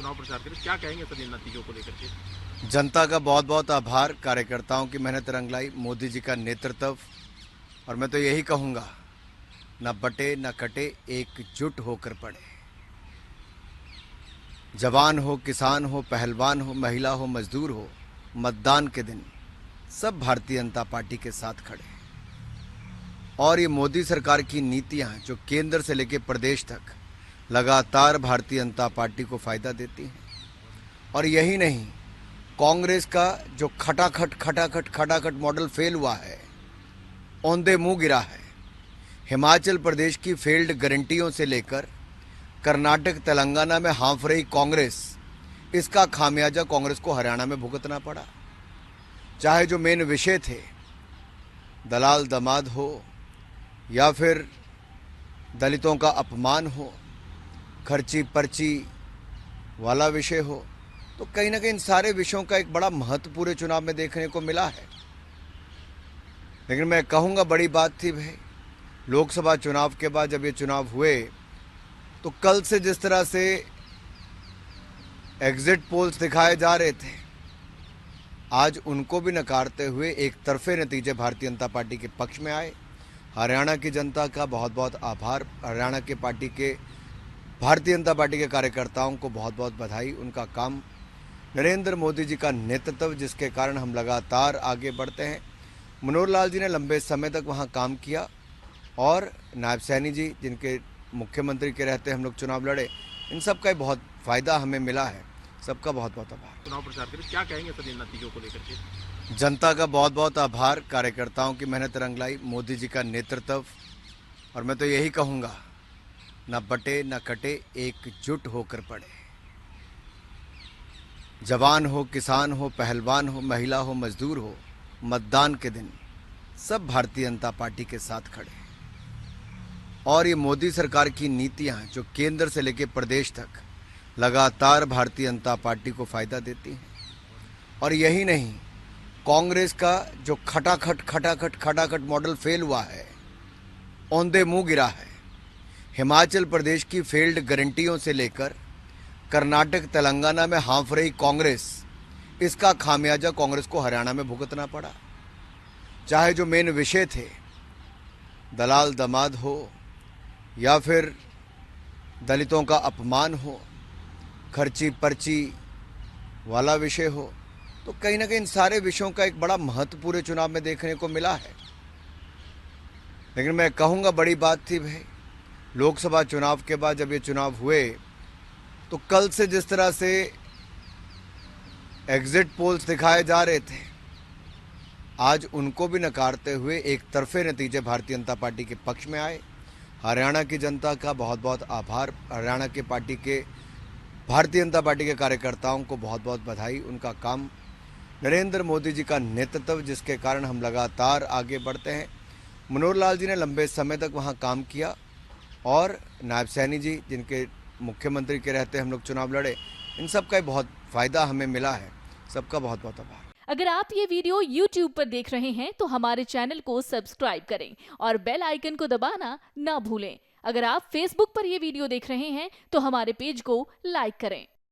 चुनाव प्रचार करें, क्या कहेंगे सर इन नतीजों को लेकर के? जनता का बहुत बहुत आभार, कार्यकर्ताओं की मेहनत रंग लाई, मोदी जी का नेतृत्व। और मैं तो यही कहूँगा, न बटे न कटे, एकजुट होकर पड़े। जवान हो, किसान हो, पहलवान हो, महिला हो, मजदूर हो, मतदान के दिन सब भारतीय जनता पार्टी के साथ खड़े। और ये मोदी सरकार की नीतियां जो केंद्र से लेकर प्रदेश तक लगातार भारतीय जनता पार्टी को फायदा देती हैं। और यही नहीं, कांग्रेस का जो खटाखट मॉडल फेल हुआ है, औंधे मुंह गिरा है। हिमाचल प्रदेश की फेल्ड गारंटियों से लेकर कर्नाटक तेलंगाना में हाँफ रही कांग्रेस, इसका खामियाजा कांग्रेस को हरियाणा में भुगतना पड़ा। चाहे जो मेन विषय थे, दलाल दमाद हो या फिर दलितों का अपमान हो, खर्ची पर्ची वाला विषय हो, तो कहीं ना कहीं इन सारे विषयों का एक बड़ा महत्व पूरे चुनाव में देखने को मिला है। लेकिन मैं कहूँगा, बड़ी बात थी भाई, लोकसभा चुनाव के बाद जब ये चुनाव हुए तो कल से जिस तरह से एग्जिट पोल्स दिखाए जा रहे थे, आज उनको भी नकारते हुए एक तरफे नतीजे भारतीय जनता पार्टी के पक्ष में आए। हरियाणा की जनता का बहुत बहुत आभार, हरियाणा के भारतीय जनता पार्टी के कार्यकर्ताओं को बहुत बहुत बधाई। उनका काम, नरेंद्र मोदी जी का नेतृत्व, जिसके कारण हम लगातार आगे बढ़ते हैं। मनोहर लाल जी ने लंबे समय तक वहाँ काम किया, और नायब सैनी जी, जिनके मुख्यमंत्री के रहते हम लोग चुनाव लड़े, इन सब का बहुत फ़ायदा हमें मिला है। सबका बहुत बहुत आभार। चुनाव प्रचार करें, क्या कहेंगे सर इन नतीजों को लेकर के? जनता का बहुत बहुत आभार, कार्यकर्ताओं की मेहनत रंग लाई, मोदी जी का नेतृत्व। और मैं तो यही कहूँगा, न बटे न कटे, एकजुट होकर पड़े। जवान हो, किसान हो, पहलवान हो, महिला हो, मजदूर हो, मतदान के दिन सब भारतीय जनता पार्टी के साथ खड़े। और ये मोदी सरकार की नीतियां जो केंद्र से लेकर प्रदेश तक लगातार भारतीय जनता पार्टी को फायदा देती हैं। और यही नहीं, कांग्रेस का जो खटाखट मॉडल फेल हुआ है, औंधे मुंह गिरा है। हिमाचल प्रदेश की फेल्ड गारंटियों से लेकर कर्नाटक तेलंगाना में हाँफ रही कांग्रेस, इसका खामियाजा कांग्रेस को हरियाणा में भुगतना पड़ा। चाहे जो मेन विषय थे, दलाल दमाद हो या फिर दलितों का अपमान हो, खर्ची पर्ची वाला विषय हो, तो कहीं ना कहीं इन सारे विषयों का एक बड़ा महत्व पूरे चुनाव में देखने को मिला है। लेकिन मैं कहूँगा, बड़ी बात थी भाई, लोकसभा चुनाव के बाद जब ये चुनाव हुए तो कल से जिस तरह से एग्जिट पोल्स दिखाए जा रहे थे, आज उनको भी नकारते हुए एक तरफे नतीजे भारतीय जनता पार्टी के पक्ष में आए। हरियाणा की जनता का बहुत बहुत आभार, हरियाणा के भारतीय जनता पार्टी के कार्यकर्ताओं को बहुत बहुत बधाई। उनका काम, नरेंद्र मोदी जी का नेतृत्व, जिसके कारण हम लगातार आगे बढ़ते हैं। मनोहर लाल जी ने लंबे समय तक वहाँ काम किया, और नायब सैनी जी, जिनके मुख्यमंत्री के रहते हम लोग चुनाव लड़े, इन सब का बहुत फ़ायदा हमें मिला है। सबका बहुत बहुत आभार। अगर आप ये वीडियो YouTube पर देख रहे हैं तो हमारे चैनल को सब्सक्राइब करें और बेल आइकन को दबाना ना भूलें। अगर आप Facebook पर ये वीडियो देख रहे हैं तो हमारे पेज को लाइक करें।